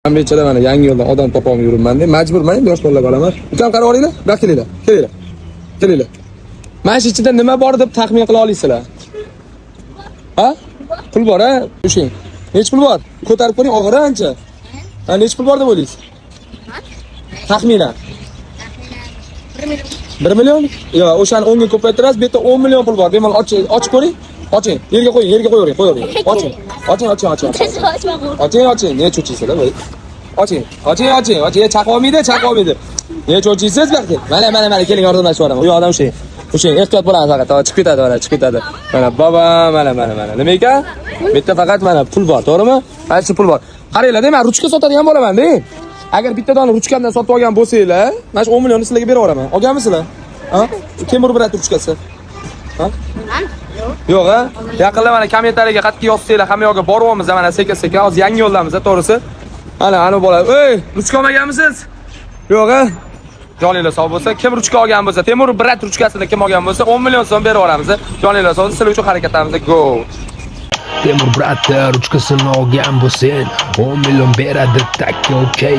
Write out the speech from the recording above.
Men bechada mana yangi yo'ldan odam topolmay yuribman-da. Majburman, yosh bolalarga olaman. Ukam qarab olinglar, buyoq kelinglar. Kelinglar. Kelinglar. Mana shu ichida nima bor deb taxmin qila olasizlar? Ha? Pul bor, ha? O'shing. Nech pul bor? Ko'tarib ko'ring, og'ir ancha. Ha, nech pul bor deb o'ylaysiz? Taxminan. 1 million? Yo'q, o'shani 10 ga ko'paytirasiz, bu yerda 10 million pul bor. Bemalol ochib ko'ring. Oching. Yerga qo'ying, yerga qo'yavering, qo'yavering. Oching. Oching. Ne cho'chiysizlar voy? Oching. Chaqib olmaydi. Ne cho'chiysiz baxti? Mana keling yordamlashib yuboraman. U odam o'sha ehtiyot bo'lasiz faqat. Chiqib ketadi. Mana baba, mana. Nima ekan? Bu yerda faqat mana pul bor, to'g'rimi? Mana shu pul bor. Qaranglar, men ruchka sotadigan bo'laman-da. Agar bitta dona ruchkamdan sotib olgan bo'lsanglar, mana shu 10 millionni sizlarga berib yuboraman. Olganmisizlar? Ha? Temur brat ruchkasi. Ha? Yo'q, ha? Yaqinda mana kommentariyaga qattiq yozsanglar, hamma yoqqa boryapmiz, mana sekin-sekin hozir yangi yo'ldamiz, to'g'risi. Ana bola, "Ey, ruchka olmaganmisiz?" Yo'q, ha? Joninglar sog' bo'lsa, kim ruchka olgan bo'lsa, Temur brat ruchkasini kim olgan bo'lsa, 10 million so'm berib yuboramiz. Joninglar sog' bo'lsa, sizlar uchun harakatlarimiz go. Temur brat ruchkasini olgan bo'lsa, 10 million beradi, tak, okey.